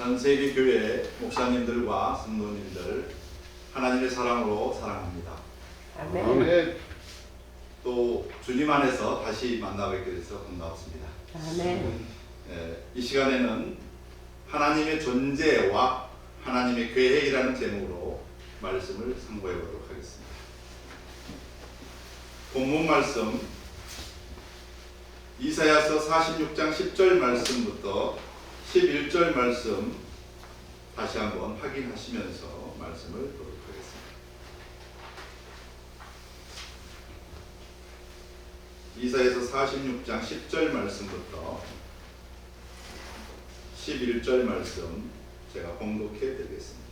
전 세계 교회 목사님들과 성도님들 하나님의 사랑으로 사랑합니다. 아멘. 또 주님 안에서 다시 만나뵙게 돼서 반갑습니다. 아멘. 이 시간에는 하나님의 존재와 하나님의 계획이라는 제목으로 말씀을 상고해 보도록 하겠습니다. 본문 말씀 이사야서 46장 10절 말씀부터 11절 말씀 다시 한번 확인하시면서 말씀을 보도록 하겠습니다. 이사야서 46장 10절 말씀부터 11절 말씀 제가 봉독해 드리겠습니다.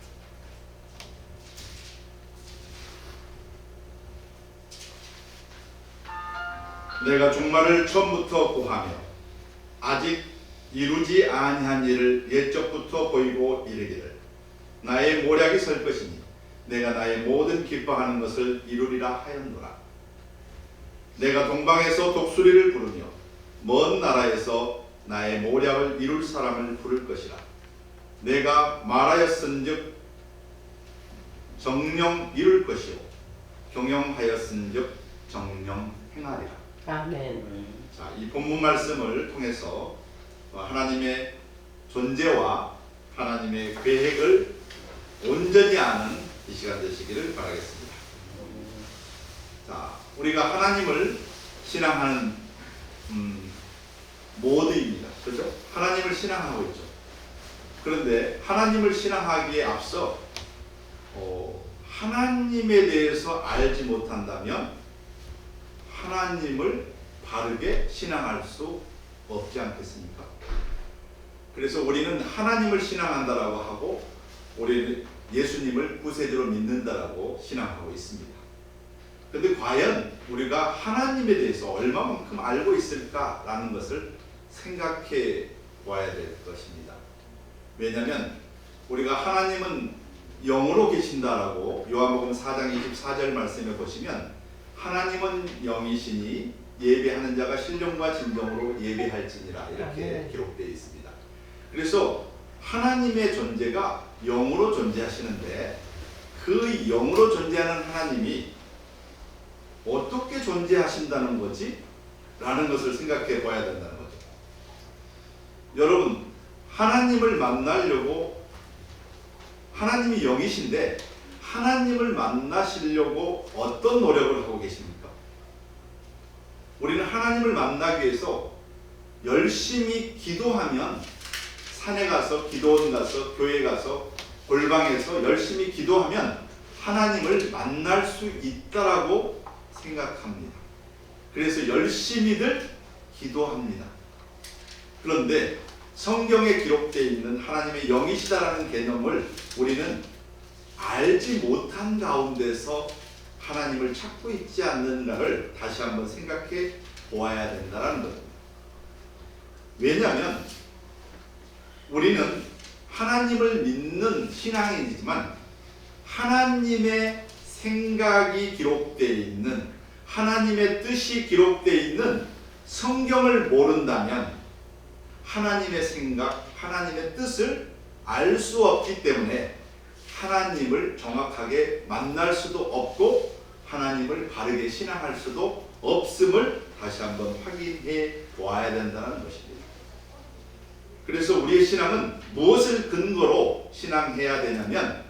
내가 종말을 처음부터 고하며 아직 이루지 아니한 일을 옛적부터 보이고 이르기를 나의 모략이 설 것이니 내가 나의 모든 기뻐하는 것을 이루리라 하였노라. 내가 동방에서 독수리를 부르며 먼 나라에서 나의 모략을 이룰 사람을 부를 것이라. 내가 말하였은즉 정령 이룰 것이요 경영하였은즉 정령 행하리라. 아멘. 자, 이 본문 말씀을 통해서 하나님의 존재와 하나님의 계획을 온전히 아는 이 시간 되시기를 바라겠습니다. 자, 우리가 하나님을 신앙하는 모두입니다. 그렇죠? 하나님을 신앙하고 있죠. 그런데 하나님을 신앙하기에 앞서 하나님에 대해서 알지 못한다면 하나님을 바르게 신앙할 수 없지 않겠습니까? 그래서 우리는 하나님을 신앙한다라고 하고 우리는 예수님을 구세주로 믿는다라고 신앙하고 있습니다. 그런데 과연 우리가 하나님에 대해서 얼마만큼 알고 있을까라는 것을 생각해 봐야 될 것입니다. 왜냐하면 우리가 하나님은 영으로 계신다라고 요한복음 4장 24절 말씀에 보시면 하나님은 영이시니 예배하는 자가 신령과 진정으로 예배할지니라 이렇게 기록되어 있습니다. 그래서 하나님의 존재가 영으로 존재하시는데 그 영으로 존재하는 하나님이 어떻게 존재하신다는 거지? 라는 것을 생각해 봐야 된다는 거죠. 여러분, 하나님을 만나려고 하나님이 영이신데 하나님을 만나시려고 어떤 노력을 하고 계십니까? 우리는 하나님을 만나기 위해서 열심히 기도하면 산에 가서 기도원 가서 교회 가서 골방에서 열심히 기도하면 하나님을 만날 수 있다라고 생각합니다. 그래서 열심히들 기도합니다. 그런데 성경에 기록되어 있는 하나님의 영이시다라는 개념을 우리는 알지 못한 가운데서 하나님을 찾고 있지 않는가를 다시 한번 생각해 보아야 된다는 겁니다. 왜냐하면 우리는 하나님을 믿는 신앙이지만 하나님의 생각이 기록되어 있는 하나님의 뜻이 기록되어 있는 성경을 모른다면 하나님의 생각, 하나님의 뜻을 알 수 없기 때문에 하나님을 정확하게 만날 수도 없고 하나님을 바르게 신앙할 수도 없음을 다시 한번 확인해 보아야 된다는 것입니다. 그래서 우리의 신앙은 무엇을 근거로 신앙해야 되냐면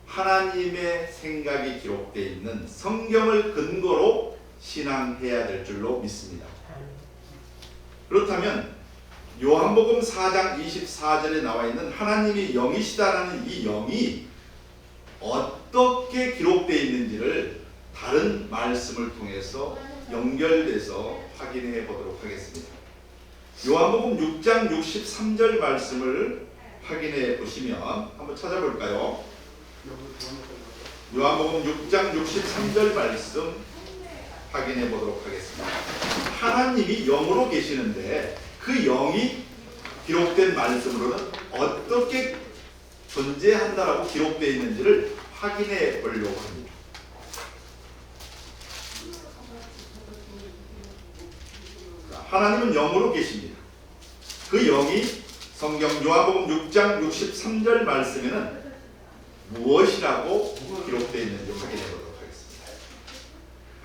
하나님의 생각이 기록되어 있는 성경을 근거로 신앙해야 될 줄로 믿습니다. 그렇다면 요한복음 4장 24절에 나와 있는 하나님이 영이시다라는 이 영이 어떻게 기록되어 있는지를 다른 말씀을 통해서 연결돼서 확인해 보도록 하겠습니다. 요한복음 6장 63절 말씀을 확인해 보시면 한번 찾아볼까요? 요한복음 6장 63절 말씀 확인해 보도록 하겠습니다. 하나님이 영으로 계시는데 그 영이 기록된 말씀으로는 어떻게 존재한다라고 기록되어 있는지를 확인해 보려고 합니다. 하나님은 영으로 계십니다. 그 영이 성경 요한복음 6장 63절 말씀에는 무엇이라고 기록되어 있는지 확인해 보도록 하겠습니다.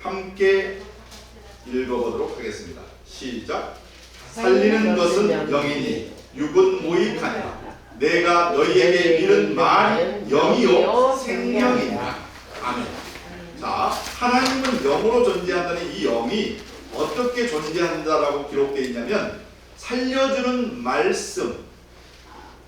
함께 읽어보도록 하겠습니다. 시작. 살리는 것은 영이니 육은 무익하니라. 내가 너희에게 이른 말이 영이요 생명이니라. 아멘. 자, 하나님은 영으로 존재한다는 이 영이 어떻게 존재한다라고 기록되어 있냐면 살려주는 말씀,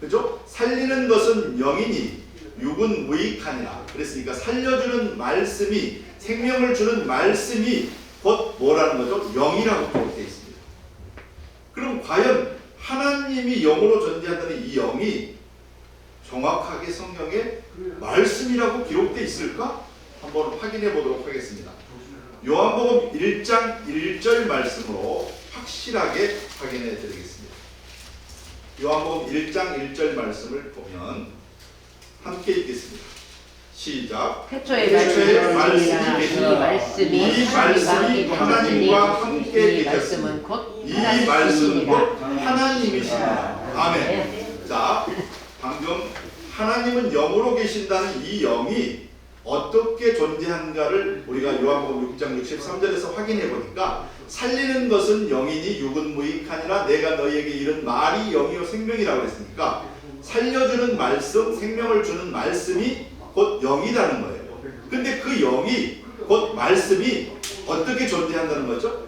그죠? 살리는 것은 영이니 육은 무익하니라. 그랬으니까 살려주는 말씀이, 생명을 주는 말씀이 곧 뭐라는 거죠? 영이라고 기록되어 있습니다. 그럼 과연 하나님이 영으로 존재한다는 이 영이 정확하게 성경에 말씀이라고 기록되어 있을까? 한번 확인해 보도록 하겠습니다. 요한복음 1장 1절 말씀으로 확실하게 확인해 드리겠습니다. 요한복음 1장 1절 말씀을 보면 함께 읽겠습니다. 시작. 태초에 말씀이 계시니라. 이 말씀이 하나님과 함께 계셨으니 이 말씀은 곧 하나님이시니라. 아멘. 자, 방금 하나님은 영으로 계신다는 이 영이 어떻게 존재한가를 우리가 요한복음 6장 63절에서 확인해 보니까 살리는 것은 영이니 육은 무익하니라. 내가 너희에게 이른 말이 영이요 생명이라고 했으니까 살려주는 말씀, 생명을 주는 말씀이 곧 영이라는 거예요. 근데 그 영이 곧 말씀이 어떻게 존재한다는 거죠?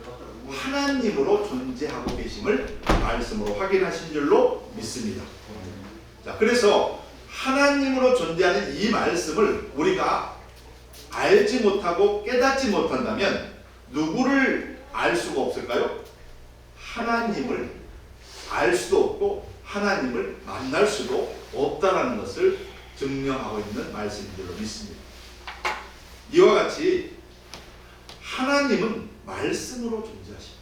하나님으로 존재하고 계심을 말씀으로 확인하신 줄로 믿습니다. 자, 그래서 하나님으로 존재하는 이 말씀을 우리가 알지 못하고 깨닫지 못한다면 누구를 알 수가 없을까요? 하나님을 알 수도 없고 하나님을 만날 수도 없다는 것을 증명하고 있는 말씀인 줄로 믿습니다. 이와 같이 하나님은 말씀으로 존재하십니다.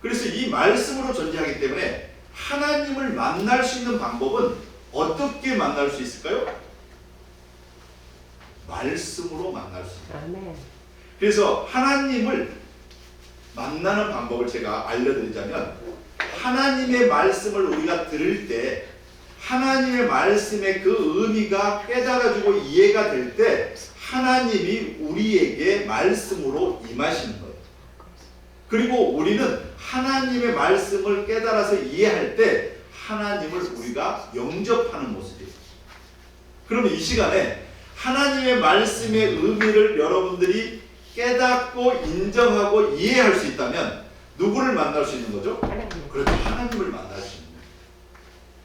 그래서 이 말씀으로 존재하기 때문에 하나님을 만날 수 있는 방법은 어떻게 만날 수 있을까요? 말씀으로 만날 수 있습니다. 아멘. 그래서 하나님을 만나는 방법을 제가 알려드리자면 하나님의 말씀을 우리가 들을 때 하나님의 말씀의 그 의미가 깨달아지고 이해가 될 때 하나님이 우리에게 말씀으로 임하시는 거예요. 그리고 우리는 하나님의 말씀을 깨달아서 이해할 때 하나님을 우리가 영접하는 모습이에요. 그러면 이 시간에 하나님의 말씀의 의미를 여러분들이 깨닫고 인정하고 이해할 수 있다면 누구를 만날 수 있는 거죠? 그렇죠. 하나님을 만날 수 있는 거예요.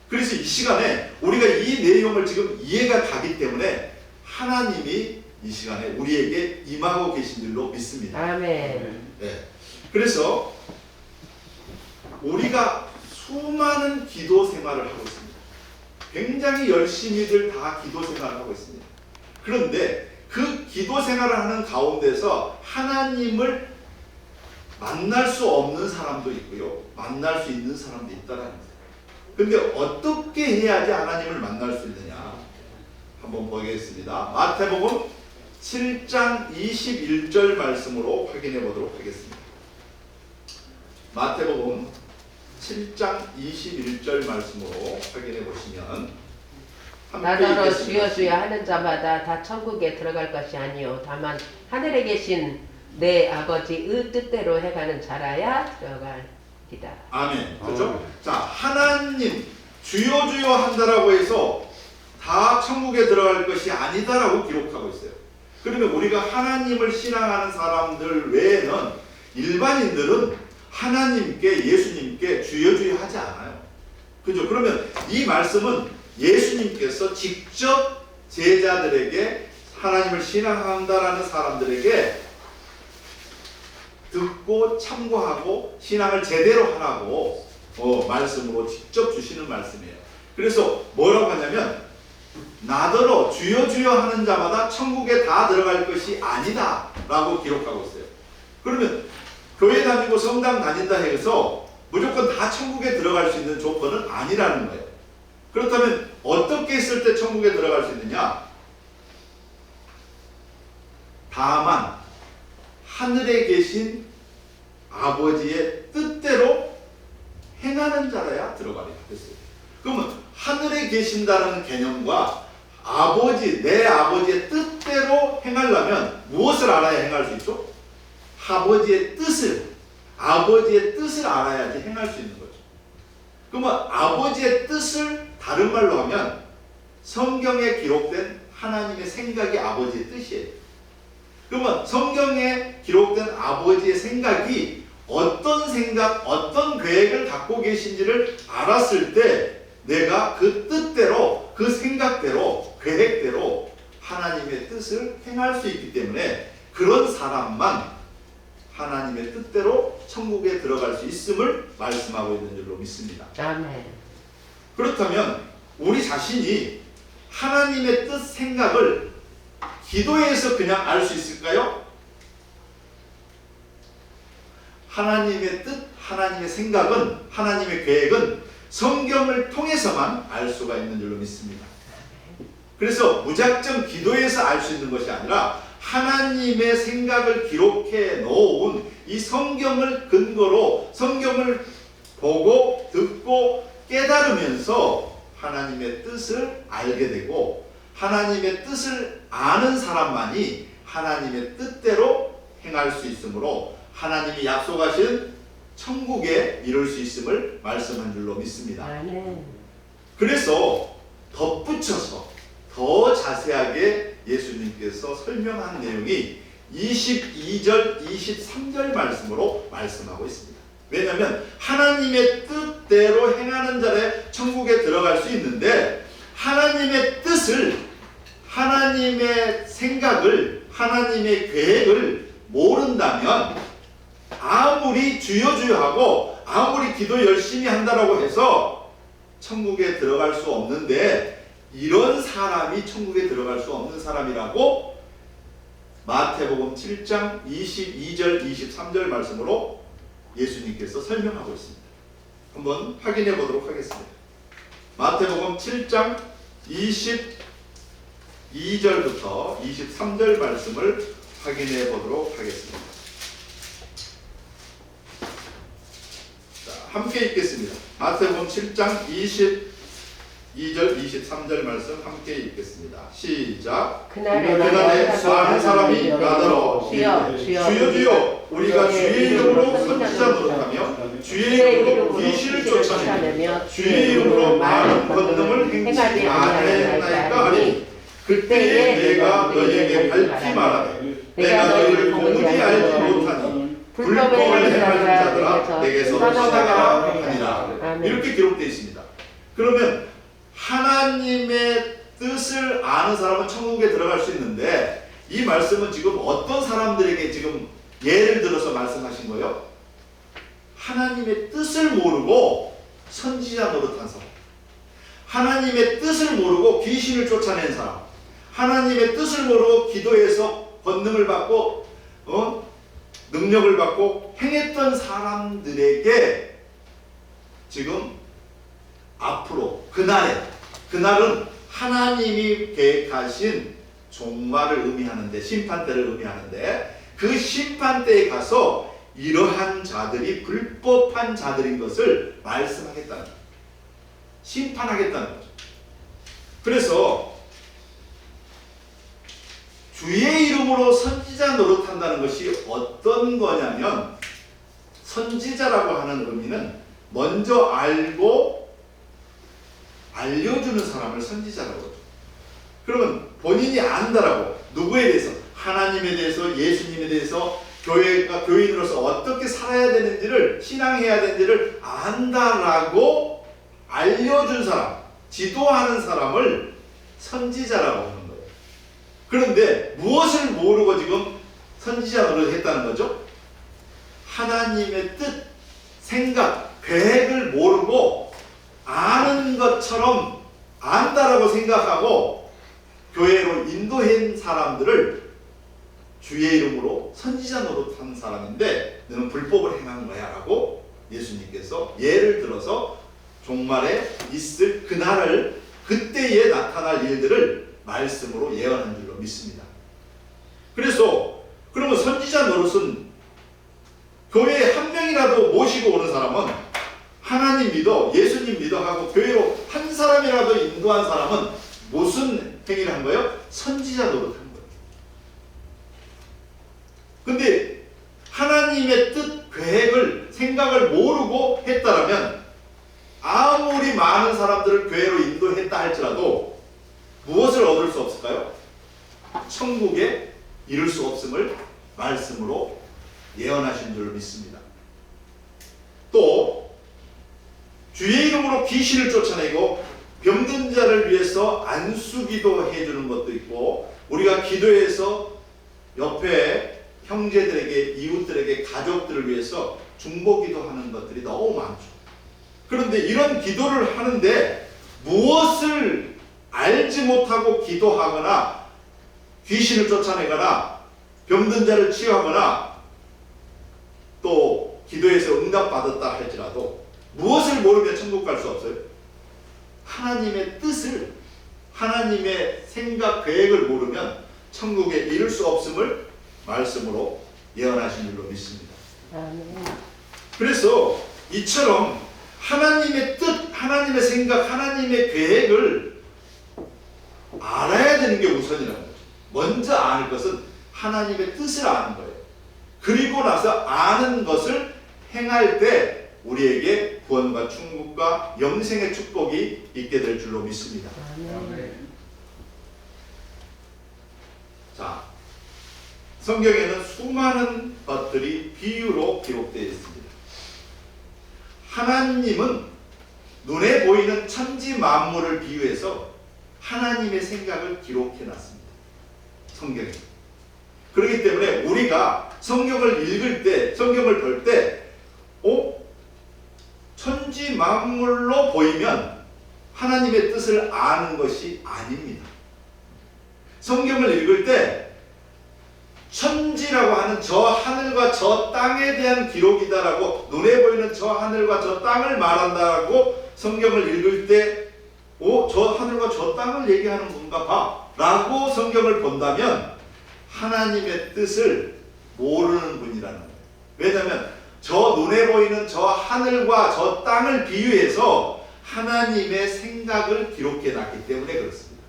그래서 이 시간에 우리가 이 내용을 지금 이해가 가기 때문에 하나님이 이 시간에 우리에게 임하고 계신 줄로 믿습니다. 아멘. 네. 그래서 우리가 수많은 기도 생활을 하고 있습니다. 굉장히 열심히들 다 기도 생활을 하고 있습니다. 그런데 그 기도 생활을 하는 가운데서 하나님을 만날 수 없는 사람도 있고요. 만날 수 있는 사람도 있다는 거예요. 근데 어떻게 해야지 하나님을 만날 수 있느냐? 한번 보겠습니다. 마태복음 7장 21절 말씀으로 확인해 보도록 하겠습니다. 마태복음 7장 21절 말씀으로 확인해 보시면 나더러 주여 주여 하는 자마다 다 천국에 들어갈 것이 아니요 다만 하늘에 계신 내 아버지의 뜻대로 해가는 자라야 들어갈이다. 아멘. 그렇죠? 자, 하나님 주여 주여 한다라고 해서 다 천국에 들어갈 것이 아니다라고 기록하고 있어요. 그러면 우리가 하나님을 신앙하는 사람들 외에는 일반인들은 하나님께 예수님께 주여 주여 하지 않아요. 그죠? 그러면 이 말씀은 예수님께서 직접 제자들에게 하나님을 신앙한다라는 사람들에게 듣고 참고하고 신앙을 제대로 하라고 말씀으로 직접 주시는 말씀이에요. 그래서 뭐라고 하냐면 나더러 주여 주여 하는 자마다 천국에 다 들어갈 것이 아니다 라고 기록하고 있어요. 그러면 교회 다니고 성당 다닌다 해서 무조건 다 천국에 들어갈 수 있는 조건은 아니라는 거예요. 그렇다면 어떻게 했을 때 천국에 들어갈 수 있느냐? 다만 하늘에 계신 아버지의 뜻대로 행할 행하는 자라야 들어가리라 했어요. 그러면 하늘에 계신다는 개념과 아버지, 내 아버지의 뜻대로 행하려면 무엇을 알아야 행할 수 있죠? 아버지의 뜻을 알아야지 행할 수 있는 거죠. 그러면 아버지의 뜻을 다른 말로 하면 성경에 기록된 하나님의 생각이 아버지의 뜻이에요. 그러면 성경에 기록된 아버지의 생각이 어떤 생각, 어떤 계획을 갖고 계신지를 알았을 때 내가 그 뜻대로, 그 생각대로, 계획대로 하나님의 뜻을 행할 수 있기 때문에 그런 사람만 하나님의 뜻대로 천국에 들어갈 수 있음을 말씀하고 있는 줄로 믿습니다. 아멘. 그렇다면 우리 자신이 하나님의 뜻, 생각을 기도에서 그냥 알 수 있을까요? 하나님의 뜻, 하나님의 생각은, 하나님의 계획은 성경을 통해서만 알 수가 있는 줄로 믿습니다. 그래서 무작정 기도에서 알 수 있는 것이 아니라 하나님의 생각을 기록해 놓은 이 성경을 근거로 성경을 보고 듣고 깨달으면서 하나님의 뜻을 알게 되고 하나님의 뜻을 아는 사람만이 하나님의 뜻대로 행할 수 있으므로 하나님이 약속하신 천국에 이룰 수 있음을 말씀한 줄로 믿습니다. 아멘. 그래서 덧붙여서 더 자세하게 예수님께서 설명한 내용이 22절, 23절 말씀으로 말씀하고 있습니다. 왜냐하면 하나님의 뜻대로 행하는 자의 천국에 들어갈 수 있는데 하나님의 뜻을, 하나님의 생각을, 하나님의 계획을 모른다면 아무리 주여 주여 하고 아무리 기도 열심히 한다라고 해서 천국에 들어갈 수 없는데 이런 사람이 천국에 들어갈 수 없는 사람이라고 마태복음 7장 22절 23절 말씀으로 예수님께서 설명하고 있습니다. 한번 확인해 보도록 하겠습니다. 마태복음 7장 22절부터 23절 말씀을 확인해 보도록 하겠습니다. 자, 함께 읽겠습니다. 마태복음 7장 22절 23절 말씀 함께 읽겠습니다. 시작. 그날에 많은 사람이 나더러 주여 주여 주여 우리가 주의 이름으로 선지자 노릇하며 주의 이름으로 귀신을 쫓아내며 주의 이름으로 많은 권능을 행치 아니하였나이까 하니 그때에 내가 너희에게 밝히 말하되 내가 너희를 도무지 알지 못하니 불법을 행하는 자들아 내게서 떠나가라 하니라. 이렇게 기록되어 있습니다. 그러면 하나님의 뜻을 아는 사람은 천국에 들어갈 수 있는데 이 말씀은 지금 어떤 사람들에게 지금 예를 들어서 말씀하신 거예요? 하나님의 뜻을 모르고 선지자 노릇한 사람, 하나님의 뜻을 모르고 귀신을 쫓아낸 사람, 하나님의 뜻을 모르고 기도해서 권능을 받고 능력을 받고 행했던 사람들에게 지금 앞으로 그날은 하나님이 계획하신 종말을 의미하는데, 심판대를 의미하는데 그 심판대에 가서 이러한 자들이 불법한 자들인 것을 말씀하겠다는 거죠. 심판하겠다는 거죠. 그래서 주의 이름으로 선지자 노릇한다는 것이 어떤 거냐면, 선지자라고 하는 의미는 먼저 알고 알려주는 사람을 선지자라고 하죠. 그러면 본인이 안다라고, 누구에 대해서? 하나님에 대해서, 예수님에 대해서, 교인으로서 어떻게 살아야 되는지를, 신앙해야 되는지를 안다라고 알려준 사람, 지도하는 사람을 선지자라고 하는 거예요. 그런데 무엇을 모르고 지금 선지자 노릇을 했다는 거죠? 하나님의 뜻, 생각, 계획을 모르고 아는 것처럼 안다라고 생각하고 교회로 인도한 사람들을 주의 이름으로 선지자 노릇한 사람인데 너는 불법을 행한 거야 라고 예수님께서 예를 들어서 종말에 있을 그날을, 그때에 나타날 일들을 말씀으로 예언한 줄로 믿습니다. 그래서 그러면 선지자 노릇은 교회에 한 명이라도 모시고 오는 사람은 하나님 믿어, 예수님 믿어 하고 교회로 한 사람이라도 인도한 사람은 무슨 행위를 한 거예요? 선지자 노릇한 거예요. 근데 하나님의 뜻, 계획을, 생각을 모르고 했다라면 아무리 많은 사람들을 교회로 인도했다 할지라도 무엇을 얻을 수 없을까요? 천국에 이룰 수 없음을 말씀으로 예언하신 줄로 믿습니다. 또 주의 이름으로 귀신을 쫓아내고 병든 자를 위해서 안수기도 해주는 것도 있고, 우리가 기도해서 옆에 형제들에게, 이웃들에게, 가족들을 위해서 중보기도 하는 것들이 너무 많죠. 그런데 이런 기도를 하는데 무엇을 알지 못하고 기도하거나 귀신을 쫓아내거나 병든 자를 치유하거나 또 기도해서 응답받았다 할지라도 무엇을 모르면 천국 갈 수 없어요? 하나님의 뜻을, 하나님의 생각, 계획을 모르면 천국에 이룰 수 없음을 말씀으로 예언하신 줄로 믿습니다. 그래서 이처럼 하나님의 뜻, 하나님의 생각, 하나님의 계획을 알아야 되는 게 우선이라는 거죠. 먼저 아는 것은 하나님의 뜻을 아는 거예요. 그리고 나서 아는 것을 행할 때 우리에게 구원과 천국과 영생의 축복이 있게 될 줄로 믿습니다. 자, 성경에는 수많은 것들이 비유로 기록되어 있습니다. 하나님은 눈에 보이는 천지 만물을 비유해서 하나님의 생각을 기록해 놨습니다. 성경에. 그렇기 때문에 우리가 성경을 읽을 때, 성경을 볼 때, 천지 만물로 보이면 하나님의 뜻을 아는 것이 아닙니다. 성경을 읽을 때 천지라고 하는 저 하늘과 저 땅에 대한 기록이다라고, 눈에 보이는 저 하늘과 저 땅을 말한다라고 성경을 읽을 때 저 하늘과 저 땅을 얘기하는 건가 봐 라고 성경을 본다면 하나님의 뜻을 모르는 분이라는 거예요. 왜냐하면 저 눈에 보이는 저 하늘과 저 땅을 비유해서 하나님의 생각을 기록해 놨기 때문에 그렇습니다.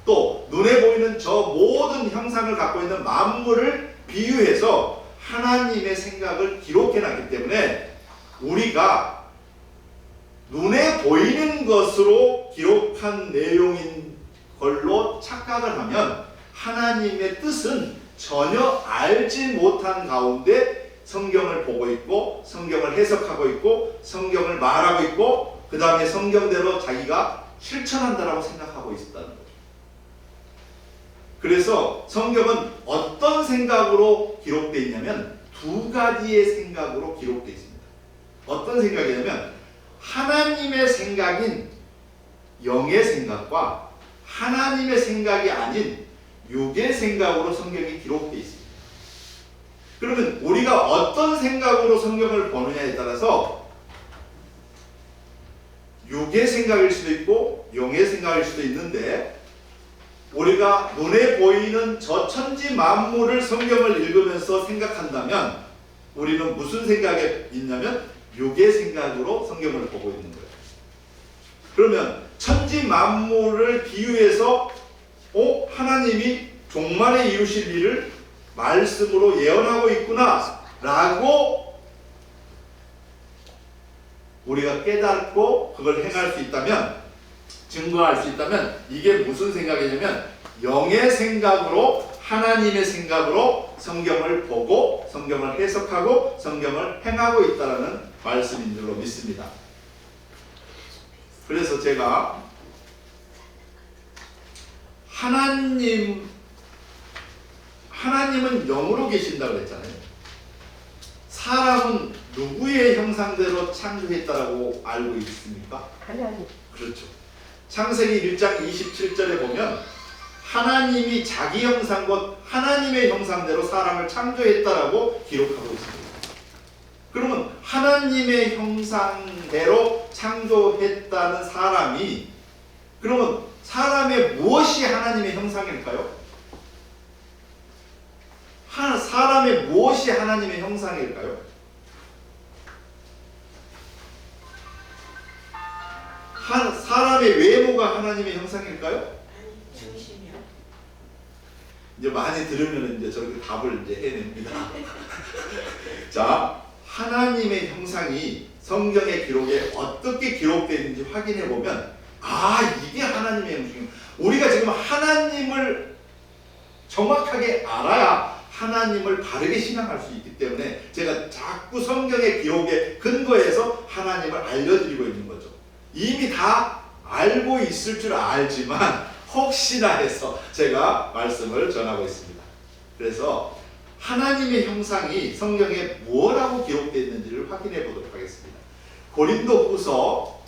또 눈에 보이는 저 모든 형상을 갖고 있는 만물을 비유해서 하나님의 생각을 기록해 놨기 때문에 우리가 눈에 보이는 것으로 기록한 내용인 걸로 착각을 하면 하나님의 뜻은 전혀 알지 못한 가운데 성경을 보고 있고, 성경을 해석하고 있고, 성경을 말하고 있고, 그 다음에 성경대로 자기가 실천한다라고 생각하고 있었다는 거죠. 그래서 성경은 어떤 생각으로 기록되어 있냐면 두 가지의 생각으로 기록되어 있습니다. 어떤 생각이냐면 하나님의 생각인 영의 생각과 하나님의 생각이 아닌 육의 생각으로 성경이 기록되어 있습니다. 그러면 우리가 어떤 생각으로 성경을 보느냐에 따라서 육의 생각일 수도 있고 영의 생각일 수도 있는데, 우리가 눈에 보이는 저 천지 만물을 성경을 읽으면서 생각한다면 우리는 무슨 생각이 있냐면 육의 생각으로 성경을 보고 있는 거예요. 그러면 천지 만물을 비유해서 하나님이 종말에 이루실 일을 말씀으로 예언하고 있구나 라고 우리가 깨닫고 그걸 행할 수 있다면, 증거할 수 있다면 이게 무슨 생각이냐면 영의 생각으로, 하나님의 생각으로 성경을 보고 성경을 해석하고 성경을 행하고 있다는 말씀인 줄로 믿습니다. 그래서 제가 하나님은 영으로 계신다고 했잖아요. 사람은 누구의 형상대로 창조했다라고 알고 있습니까? 하나님. 그렇죠. 창세기 1장 27절에 보면 하나님이 자기 형상 곧 하나님의 형상대로 사람을 창조했다라고 기록하고 있습니다. 그러면 하나님의 형상대로 창조했다는 사람이, 그러면 사람의 무엇이 하나님의 형상일까요? 사람의 무엇이 하나님의 형상일까요? 사람의 외모가 하나님의 형상일까요? 아니, 중심이요. 이제 많이 들으면 이제 저렇게 답을 이제 해냅니다. 자, 하나님의 형상이 성경의 기록에 어떻게 기록되어 있는지 확인해 보면 이게 하나님의 형상이에요. 우리가 지금 하나님을 정확하게 알아야 하나님을 바르게 신앙할 수 있기 때문에 제가 자꾸 성경의 기록에 근거해서 하나님을 알려드리고 있는 거죠. 이미 다 알고 있을 줄 알지만 혹시나 해서 제가 말씀을 전하고 있습니다. 그래서 하나님의 형상이 성경에 뭐라고 기록되어 있는지를 확인해 보도록 하겠습니다. 고린도후서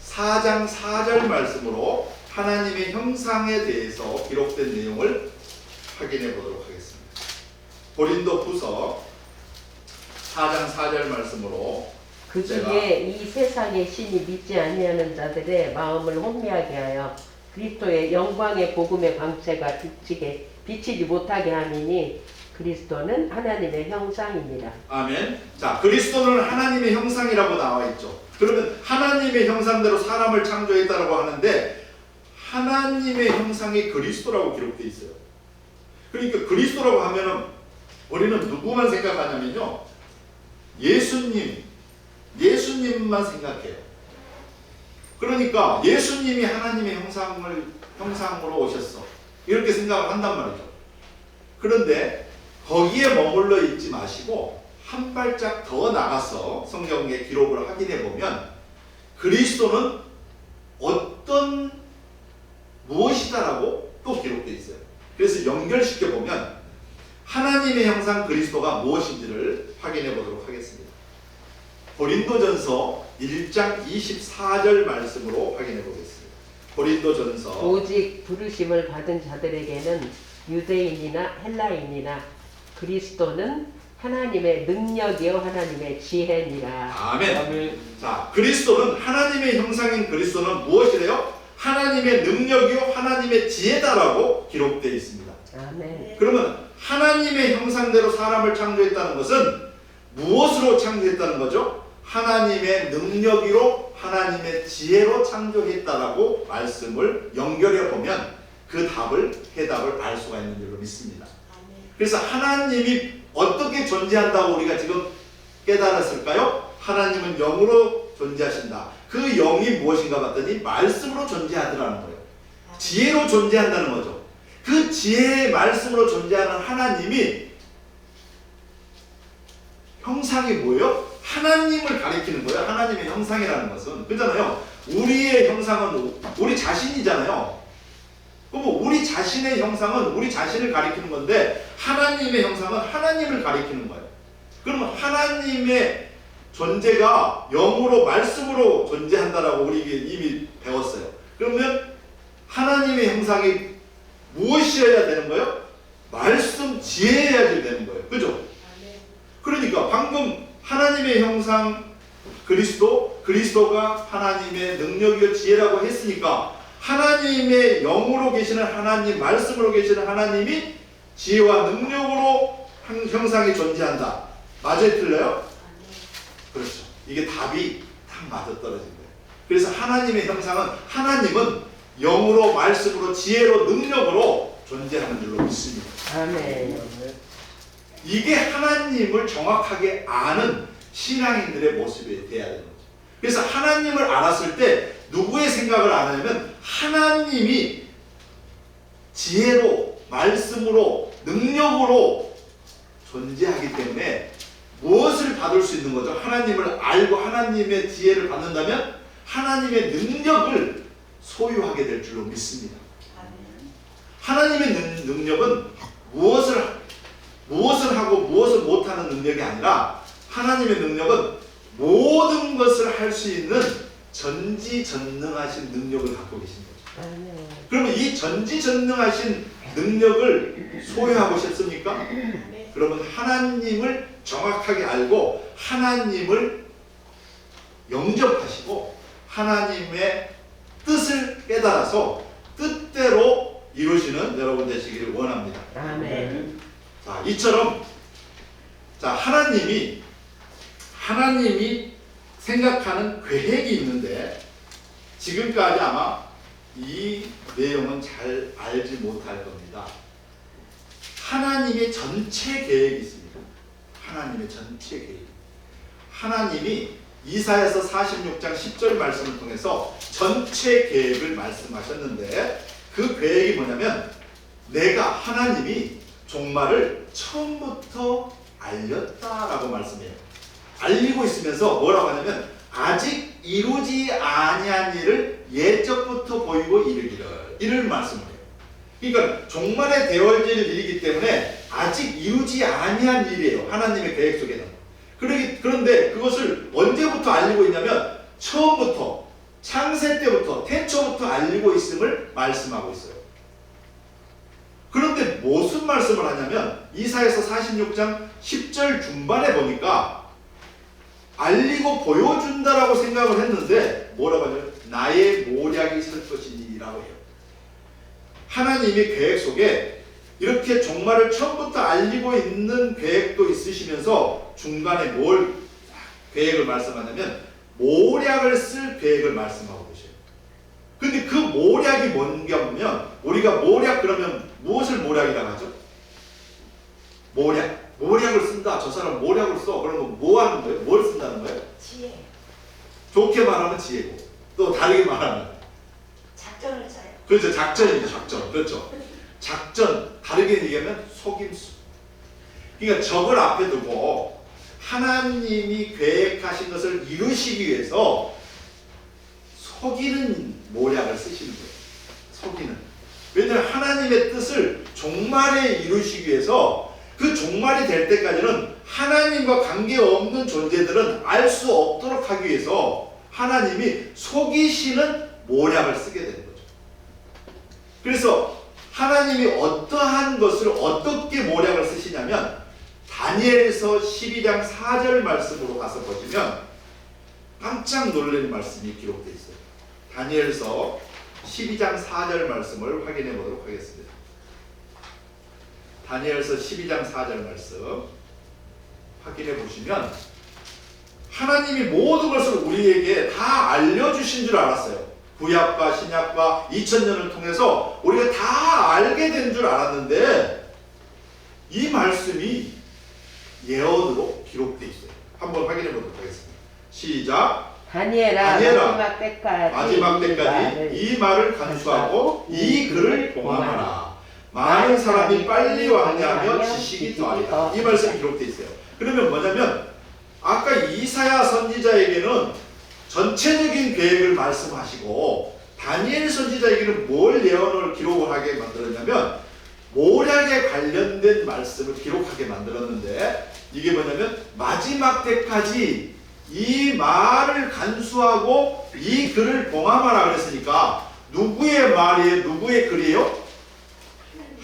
4장 4절 말씀으로 하나님의 형상에 대해서 기록된 내용을 확인해 보도록 하겠습니다. 고린도후서 4장 4절 말씀으로 그 중에 이 세상의 신이 믿지 아니하는 자들의 마음을 혼미하게 하여 그리스도의 영광의 복음의 광채가 비치지 못하게 함이니 그리스도는 하나님의 형상입니다. 아멘. 자, 그리스도는 하나님의 형상이라고 나와 있죠. 그러면 하나님의 형상대로 사람을 창조했다라고 하는데 하나님의 형상이 그리스도라고 기록되어 있어요. 그러니까 그리스도라고 하면은 우리는 누구만 생각하냐면요, 예수님만 생각해요. 그러니까 예수님이 하나님의 형상으로 오셨어, 이렇게 생각을 한단 말이죠. 그런데 거기에 머물러 있지 마시고 한 발짝 더 나가서 성경의 기록을 확인해 보면 그리스도는 무엇이다라고 또 기록되어 있어요. 그래서 연결시켜 보면 하나님의 형상 그리스도가 무엇인지를 확인해 보도록 하겠습니다. 고린도전서 1장 24절 말씀으로 확인해 보겠습니다. 고린도전서 오직 부르심을 받은 자들에게는 유대인이나 헬라인이나 그리스도는 하나님의 능력이요 하나님의 지혜니라. 아멘. 자, 그리스도는 하나님의 형상인 그리스도는 무엇이래요? 하나님의 능력이요 하나님의 지혜다라고 기록되어 있습니다. 아멘. 그러면 하나님의 형상대로 사람을 창조했다는 것은 무엇으로 창조했다는 거죠? 하나님의 능력으로 하나님의 지혜로 창조했다라고 말씀을 연결해 보면 그 해답을 알 수가 있는 줄로 믿습니다. 그래서 하나님이 어떻게 존재한다고 우리가 지금 깨달았을까요? 하나님은 영으로 존재하신다. 그 영이 무엇인가 봤더니 말씀으로 존재하더라는 거예요. 지혜로 존재한다는 거죠. 그 지혜의 말씀으로 존재하는 하나님이 형상이 뭐예요? 하나님을 가리키는 거예요. 하나님의 형상이라는 것은. 그렇잖아요. 우리의 형상은 우리 자신이잖아요. 그럼 우리 자신의 형상은 우리 자신을 가리키는 건데 하나님의 형상은 하나님을 가리키는 거예요. 그러면 하나님의 존재가 영으로 말씀으로 존재한다라고 우리 이미 배웠어요. 그러면 하나님의 형상이 무엇이어야 되는 거예요? 말씀 지혜여야 되는 거예요. 그죠? 그러니까 방금 하나님의 형상 그리스도가 하나님의 능력이요 지혜라고 했으니까 하나님의 영으로 계시는 하나님, 말씀으로 계시는 하나님이 지혜와 능력으로 형상이 존재한다. 맞아요? 틀려요? 그렇죠. 이게 답이 딱 맞아떨어진 거예요. 그래서 하나님의 형상은 하나님은 영으로, 말씀으로, 지혜로, 능력으로 존재하는 줄로 믿습니다. 아멘. 이게 하나님을 정확하게 아는 신앙인들의 모습이 돼야 되는 거죠. 그래서 하나님을 알았을 때 누구의 생각을 안 하냐면 하나님이 지혜로, 말씀으로, 능력으로 존재하기 때문에 무엇을 받을 수 있는 거죠? 하나님을 알고 하나님의 지혜를 받는다면 하나님의 능력을 소유하게 될 줄로 믿습니다. 하나님의 능력은 무엇을 하고 무엇을 못하는 능력이 아니라 하나님의 능력은 모든 것을 할 수 있는 전지전능하신 능력을 갖고 계신 거죠. 그러면 이 전지전능하신 능력을 소유하고 싶습니까? 그러면 하나님을 정확하게 알고 하나님을 영접하시고 하나님의 뜻을 깨달아서 뜻대로 이루시는 여러분 되시기를 원합니다. 아멘. 자, 이처럼 하나님이 생각하는 계획이 있는데 지금까지 아마 이 내용은 잘 알지 못할 겁니다. 하나님의 전체 계획이 있습니다. 하나님의 전체 계획. 하나님이 이사야서 46장 10절 말씀을 통해서 전체 계획을 말씀하셨는데 그 계획이 뭐냐면 내가 하나님이 종말을 처음부터 알렸다라고 말씀해요. 알리고 있으면서 뭐라고 하냐면 아직 이루지 아니한 일을 예적부터 보이고 이를 말씀을 해요. 그러니까 종말에 되어질 일이기 때문에 아직 이루지 아니한 일이에요. 하나님의 계획 속에는. 그런데 그것을 언제부터 알리고 있냐면 처음부터 창세 때부터 태초부터 알리고 있음을 말씀하고 있어요. 그런데 무슨 말씀을 하냐면 이사야서 46장 10절 중반에 보니까 알리고 보여준다라고 생각을 했는데 뭐라고 하냐면 나의 모략이 설 것이니라고 해요. 하나님의 계획 속에 이렇게 종말을 처음부터 알리고 있는 계획도 있으시면서 중간에 뭘 계획을 말씀하냐면 모략을 쓸 계획을 말씀하고 계셔요. 근데 그 모략이 뭔가 보면 우리가 모략 그러면 무엇을 모략이라고 하죠? 모략을 쓴다. 저 사람 모략을 써. 그러면 뭐 하는 거예요? 뭘 쓴다는 거예요? 지혜. 좋게 말하면 지혜고 또 다르게 말하면 작전을 짜요. 그렇죠. 작전이죠. 작전. 그렇죠. 작전. 다르게 얘기하면 속임수. 그러니까 적을 앞에 두고 하나님이 계획하신 것을 이루시기 위해서 속이는 모략을 쓰시는 거예요. 속이는. 왜냐하면 하나님의 뜻을 종말에 이루시기 위해서 그 종말이 될 때까지는 하나님과 관계없는 존재들은 알 수 없도록 하기 위해서 하나님이 속이시는 모략을 쓰게 되는 거죠. 그래서 하나님이 어떠한 것을 어떻게 모략을 쓰시냐면 다니엘서 12장 4절 말씀으로 가서 보시면 깜짝 놀라는 말씀이 기록되어 있어요. 다니엘서 12장 4절 말씀을 확인해 보도록 하겠습니다. 다니엘서 12장 4절 말씀 확인해 보시면 하나님이 모든 것을 우리에게 다 알려주신 줄 알았어요. 구약과 신약과 2000년을 통해서 우리가 다 알게 된 줄 알았는데 이 말씀이 예언으로 기록되어 있어요. 한번 확인해 보도록 하겠습니다. 시작. 다니엘아 마지막 때까지 이 말을 간수하고 이 글을 봉함하라. 많은 사람이 빨리 왕래하며 지식이 더하리라. 이 말씀이 기록되어 있어요. 그러면 뭐냐면 아까 이사야 선지자에게는 전체적인 계획을 말씀하시고 다니엘 선지자에게는 뭘 예언을 기록을 하게 만들었냐면 모략에 관련된 말씀을 기록하게 만들었는데 이게 뭐냐면 마지막 때까지 이 말을 간수하고 이 글을 봉함하라 그랬으니까 누구의 말이에요? 누구의 글이에요?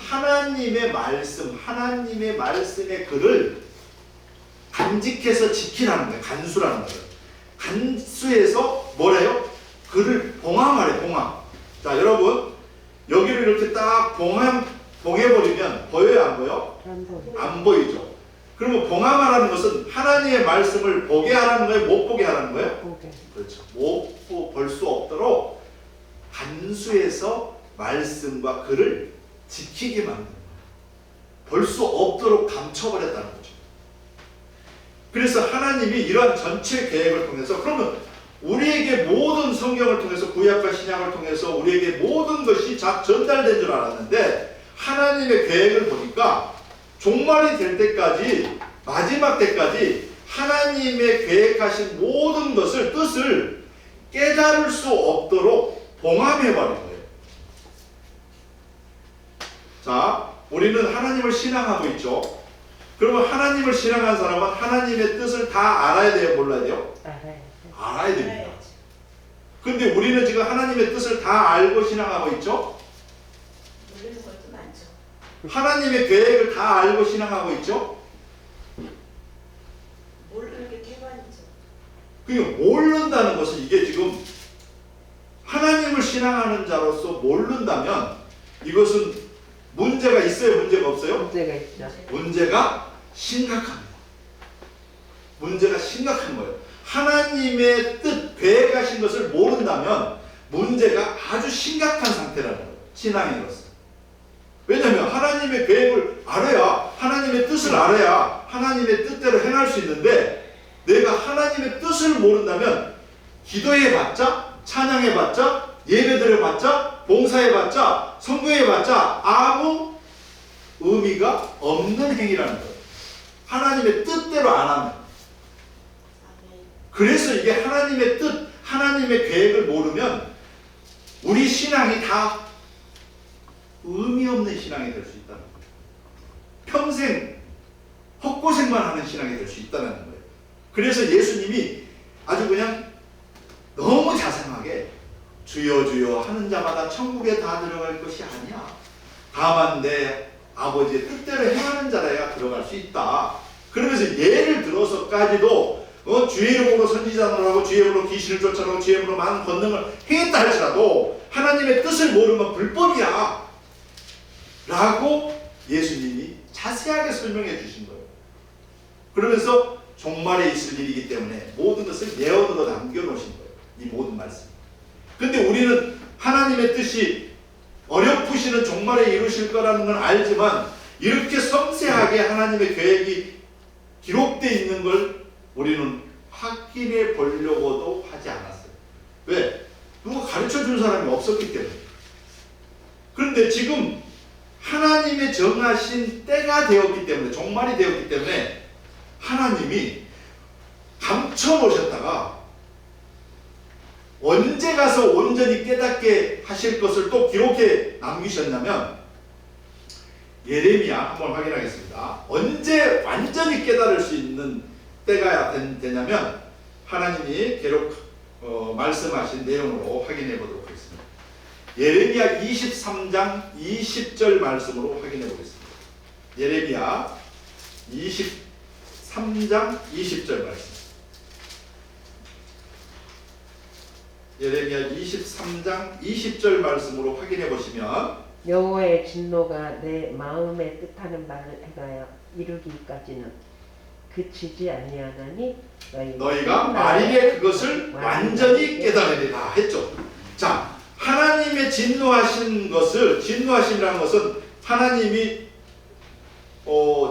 하나님의 말씀, 하나님의 말씀의 글을 간직해서 지키라는 거예요. 간수라는 거예요. 간수해서 뭐래요? 글을 봉함하래. 봉함. 자 여러분 여기를 이렇게 딱 봉해버리면 보여요? 안 보여? 안 보이죠. 그러면 봉함하라는 것은 하나님의 말씀을 보게 하라는 거예요? 못 보게 하라는 거예요? 보게. 그렇죠. 못 볼 수 없도록 간수해서 말씀과 글을 지키게 만드는 거예요. 볼 수 없도록 감춰버렸다는 거죠. 그래서 하나님이 이러한 전체 계획을 통해서 그러면 우리에게 모든 성경을 통해서 구약과 신약을 통해서 우리에게 모든 것이 전달된 줄 알았는데 하나님의 계획을 보니까 종말이 될 때까지 마지막 때까지 하나님의 계획하신 모든 것을 뜻을 깨달을 수 없도록 봉함해버린 거예요. 자, 우리는 하나님을 신앙하고 있죠. 그러면 하나님을 신앙한 사람은 하나님의 뜻을 다 알아야 돼요? 몰라야 돼요? 알아야 됩니다. 근데 우리는 지금 하나님의 뜻을 다 알고 신앙하고 있죠? 모르는 것도 많죠. 하나님의 계획을 다 알고 신앙하고 있죠? 모르는 게 태반이죠. 그러니까 모른다는 것은 이게 지금 하나님을 신앙하는 자로서 모른다면 이것은 문제가 있어요? 문제가 없어요? 문제가 있죠. 문제가 심각합니다. 문제가 심각한 거예요. 하나님의 뜻, 계획하신 것을 모른다면 문제가 아주 심각한 상태라는 거예요. 신앙인으로서. 왜냐하면 하나님의 계획을 알아야, 하나님의 뜻을 알아야 하나님의 뜻대로 행할 수 있는데, 내가 하나님의 뜻을 모른다면 기도해봤자, 찬양해봤자, 예배드려봤자, 봉사해봤자, 선교해봤자 아무 의미가 없는 행위라는 거예요. 하나님의 뜻대로 안 하면. 그래서 이게 하나님의 뜻, 하나님의 계획을 모르면 우리 신앙이 다 의미 없는 신앙이 될 수 있다는 거예요. 평생 헛고생만 하는 신앙이 될 수 있다는 거예요. 그래서 예수님이 아주 그냥 너무 자상하게 주여 주여 하는 자마다 천국에 다 들어갈 것이 아니야. 다만 내 아버지의 뜻대로 행하는 자라야 들어갈 수 있다. 그러면서 예를 들어서까지도 주의 이름으로 선지자를 하고 주의 이름으로 귀신을 쫓아내고 주의 이름으로 많은 권능을 행했다 할지라도 하나님의 뜻을 모르면 불법이야 라고 예수님이 자세하게 설명해 주신 거예요. 그러면서 종말에 있을 일이기 때문에 모든 것을 예언으로 남겨놓으신 거예요. 이 모든 말씀. 근데 우리는 하나님의 뜻이 어렴풋이는 종말에 이루실 거라는 건 알지만 이렇게 섬세하게 하나님의 계획이 기록되어 있는 걸 우리는 확인해 보려고도 하지 않았어요. 왜? 누가 가르쳐 준 사람이 없었기 때문에. 그런데 지금 하나님의 정하신 때가 되었기 때문에, 종말이 되었기 때문에 하나님이 감춰 놓으셨다가 언제 가서 온전히 깨닫게 하실 것을 또 기록해 남기셨냐면, 예레미야 한번 확인하겠습니다. 언제 완전히 깨달을 수 있는 때가 되냐면 하나님이 말씀하신 내용으로 확인해 보도록 하겠습니다. 예레미야 23장 20절 말씀으로 확인해 보겠습니다. 예레미야 23장 20절 말씀. 예레미야 23장 20절 말씀으로 확인해 보시면, 여호와의 진노가 내 마음에 뜻하는 바를 행하여 이루기까지는 그치지 아니하나니 너희가 말일에 그것을 완전히 깨달으리라 했죠. 자, 하나님의 진노하신 것을, 진노하신다는 것은 하나님이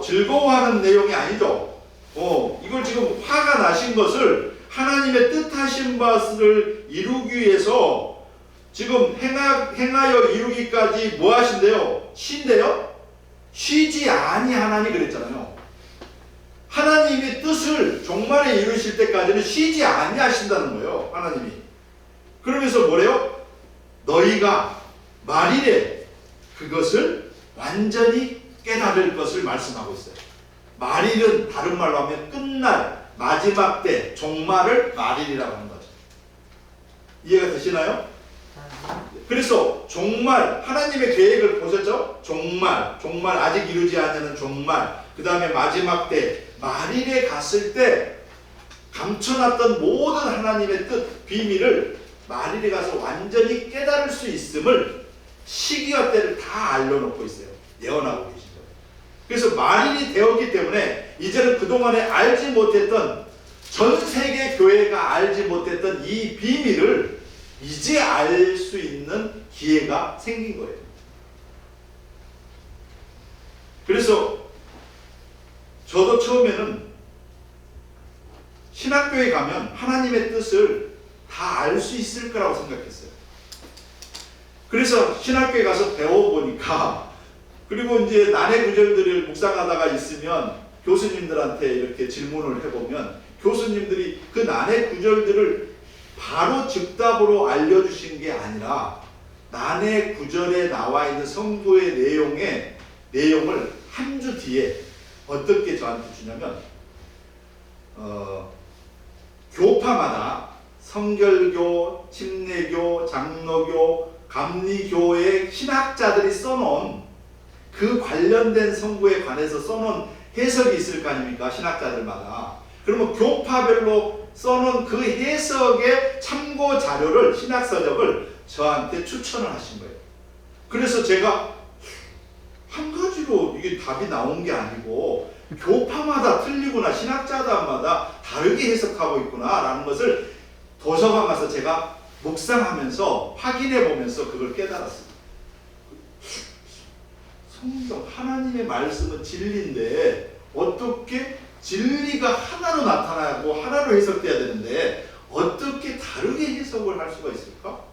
즐거워하는 내용이 아니죠. 이걸 지금 화가 나신 것을 하나님의 뜻하신 바를 이루기 위해서 지금 행하여 이루기까지 뭐 하신대요? 쉰대요? 쉬지 아니하나니 그랬잖아요. 하나님의 뜻을 종말에 이루실 때까지는 쉬지 아니하신다는 거예요. 하나님이. 그러면서 뭐래요? 너희가 말일에 그것을 완전히 깨달을 것을 말씀하고 있어요. 말일은 다른 말로 하면 끝날, 마지막 때, 종말을 말일이라고 하는 거죠. 이해가 되시나요? 그래서 종말, 하나님의 계획을 보셨죠? 종말 아직 이루지 않는 종말, 그 다음에 마지막 때, 말일에 갔을 때 감춰놨던 모든 하나님의 뜻, 비밀을 말일에 가서 완전히 깨달을 수 있음을 시기와 때를 다 알려놓고 있어요. 예언하고 계신 거예요. 그래서 말일이 되었기 때문에 이제는 그동안에 알지 못했던, 전 세계 교회가 알지 못했던 이 비밀을 이제 알 수 있는 기회가 생긴 거예요. 그래서 저도 처음에는 신학교에 가면 하나님의 뜻을 다 알 수 있을 거라고 생각했어요. 그래서 신학교에 가서 배워보니까, 그리고 이제 난해 구절들을 묵상하다가 있으면 교수님들한테 이렇게 질문을 해보면 교수님들이 그 난해 구절들을 바로 즉답으로 알려주신 게 아니라 난해 구절에 나와 있는 성도의 내용을 한 주 뒤에 어떻게 저한테 주냐면, 교파마다 성결교, 침례교, 장로교, 감리교의 신학자들이 써놓은 그 관련된 성구에 관해서 써놓은 해석이 있을 거 아닙니까? 신학자들마다. 그러면 교파별로 써놓은 그 해석의 참고 자료를, 신학서적을 저한테 추천을 하신 거예요. 그래서 제가 한 가지로 이게 답이 나온 게 아니고 교파마다 틀리구나, 신학자들마다 다르게 해석하고 있구나 라는 것을 도서관 가서 제가 묵상하면서 확인해 보면서 그걸 깨달았습니다. 성경 하나님의 말씀은 진리인데 어떻게 진리가 하나로 나타나고 하나로 해석돼야 되는데 어떻게 다르게 해석을 할 수가 있을까?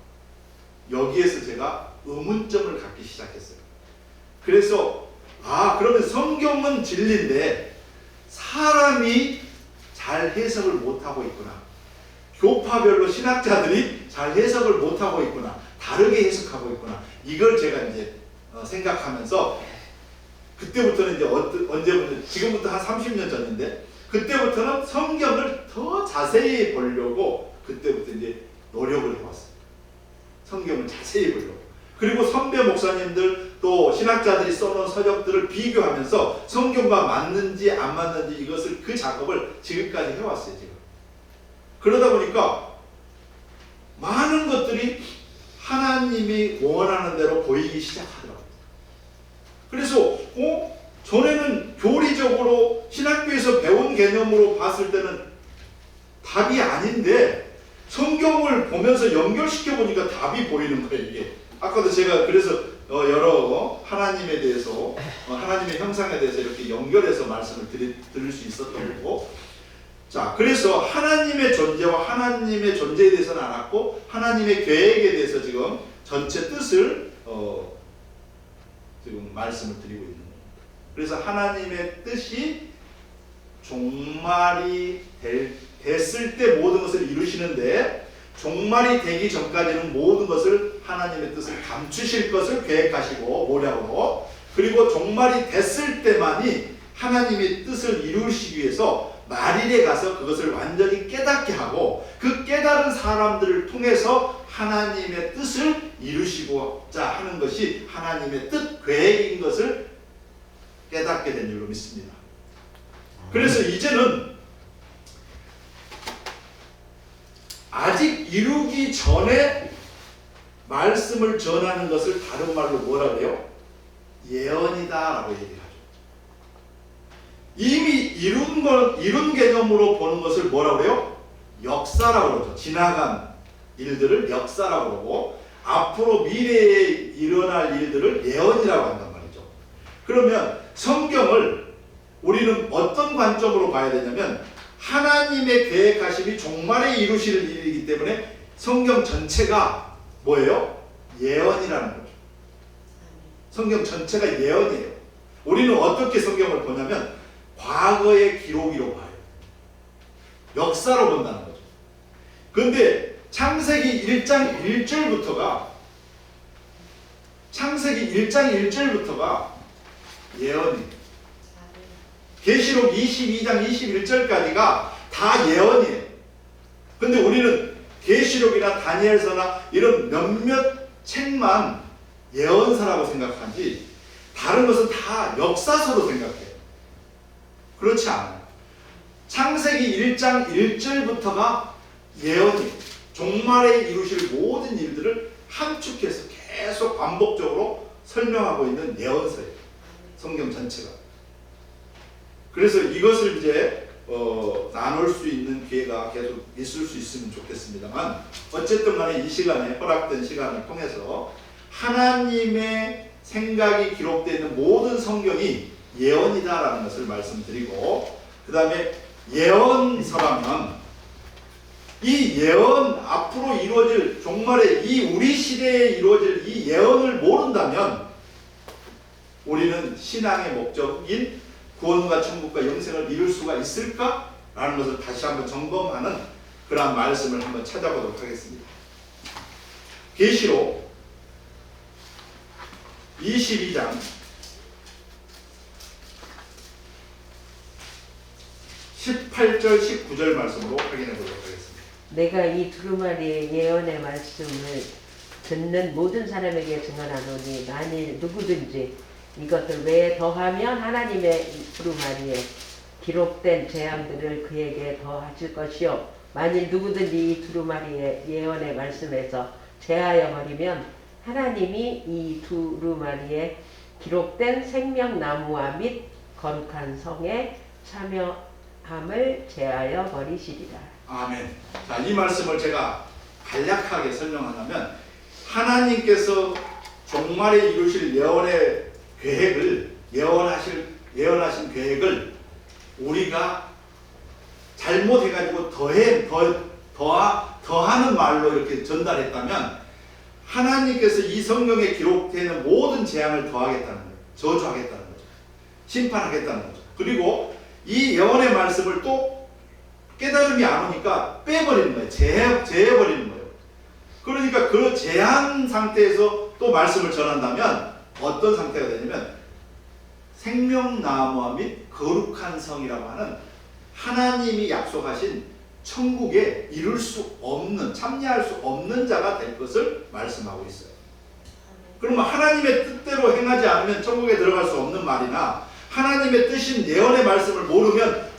여기에서 제가 의문점을 갖기 시작했어요. 그래서 그러면 성경은 진리인데 사람이 잘 해석을 못하고 있구나. 교파별로 신학자들이 잘 해석을 못하고 있구나. 다르게 해석하고 있구나. 이걸 제가 이제 생각하면서 그때부터는 이제 언제부터 지금부터 한 30년 전인데 그때부터는 성경을 더 자세히 보려고 그때부터 이제 노력을 해왔어요. 성경을 자세히 보려고. 그리고 선배 목사님들 또 신학자들이 써놓은 서적들을 비교하면서 성경과 맞는지 안 맞는지 이것을 그 작업을 지금까지 해왔어요. 지금. 그러다 보니까 많은 것들이 하나님이 원하는 대로 보이기 시작하더라고요. 그래서 전에는 교리적으로 신학교에서 배운 개념으로 봤을 때는 답이 아닌데 성경을 보면서 연결시켜 보니까 답이 보이는 거예요. 이게 아까도 제가 그래서 여러 하나님에 대해서 하나님의 형상에 대해서 이렇게 연결해서 말씀을 드릴 수 있었던 거고, 자 그래서 하나님의 존재와 하나님의 존재에 대해서는 알았고 하나님의 계획에 대해서 지금 전체 뜻을 지금 말씀을 드리고 있는 겁니다. 그래서 하나님의 뜻이 종말이 됐을 때 모든 것을 이루시는데 종말이 되기 전까지는 모든 것을 하나님의 뜻을 감추실 것을 계획하시고 모략으로, 그리고 종말이 됐을 때만이 하나님의 뜻을 이루시기 위해서 말일에 가서 그것을 완전히 깨닫게 하고 그 깨달은 사람들을 통해서 하나님의 뜻을 이루시고자 하는 것이 하나님의 뜻 계획인 것을 깨닫게 된 줄로 믿습니다. 그래서 이제는 아직 이루기 전에 말씀을 전하는 것을 다른 말로 뭐라고 해요? 예언이다 라고 얘기를 하죠. 이미 이룬 개념으로 보는 것을 뭐라고 해요? 역사라고 그러죠. 지나간 일들을 역사라고 그러고 앞으로 미래에 일어날 일들을 예언이라고 한단 말이죠. 그러면 성경을 우리는 어떤 관점으로 봐야 되냐면 하나님의 계획하심이 종말에 이루실 일이기 때문에 성경 전체가 뭐예요? 예언이라는 거죠. 성경 전체가 예언이에요. 우리는 어떻게 성경을 보냐면 과거의 기록으로 봐요. 역사로 본다는 거죠. 그런데 창세기 1장 1절부터가 예언이에요. 계시록 22장 21절까지가 다 예언이에요. 근데 우리는 계시록이나 다니엘서나 이런 몇몇 책만 예언서라고 생각하지 다른 것은 다 역사서로 생각해요. 그렇지 않아요. 창세기 1장 1절부터가 예언이에요. 종말에 이루실 모든 일들을 함축해서 계속 반복적으로 설명하고 있는 예언서예요. 성경 전체가. 그래서 이것을 이제 나눌 수 있는 기회가 계속 있을 수 있으면 좋겠습니다만 어쨌든 간에 이 시간에 허락된 시간을 통해서 하나님의 생각이 기록되어 있는 모든 성경이 예언이다라는 것을 말씀드리고, 그 다음에 예언서라면 이 예언 앞으로 이루어질 종말에 이 우리 시대에 이루어질 이 예언을 모른다면 우리는 신앙의 목적인 구원과 천국과 영생을 이룰 수가 있을까? 라는 것을 다시 한번 점검하는 그러한 말씀을 한번 찾아보도록 하겠습니다. 계시록 22장 18절 19절 말씀으로 확인해 보도록 하겠습니다. 내가 이 두루마리의 예언의 말씀을 듣는 모든 사람에게 증언하노니 만일 누구든지 이것을 외에 더하면 하나님의 두루마리에 기록된 재앙들을 그에게 더하실 것이요 만일 누구든지 이 두루마리의 예언의 말씀에서 제하여 버리면 하나님이 이 두루마리에 기록된 생명나무와 및 거룩한 성에 참여함을 제하여 버리시리라. 아멘. 자, 이 말씀을 제가 간략하게 설명하자면 하나님께서 종말에 이루실 예언의 계획을 예언하신 계획을 우리가 잘못해가지고 더하는 말로 이렇게 전달했다면 하나님께서 이 성경에 기록되는 모든 재앙을 더하겠다는 거예요. 저주하겠다는 거죠. 심판하겠다는 거죠. 그리고 이 예언의 말씀을 또 깨달음이 안 오니까 빼버리는 거예요. 제해버리는 거예요. 그러니까 그 제한 상태에서 또 말씀을 전한다면 어떤 상태가 되냐면 생명나무와 및 거룩한 성이라고 하는 하나님이 약속하신 천국에 이룰 수 없는, 참여할 수 없는 자가 될 것을 말씀하고 있어요. 그러면 하나님의 뜻대로 행하지 않으면 천국에 들어갈 수 없는 말이나 하나님의 뜻인 예언의 말씀을 모르면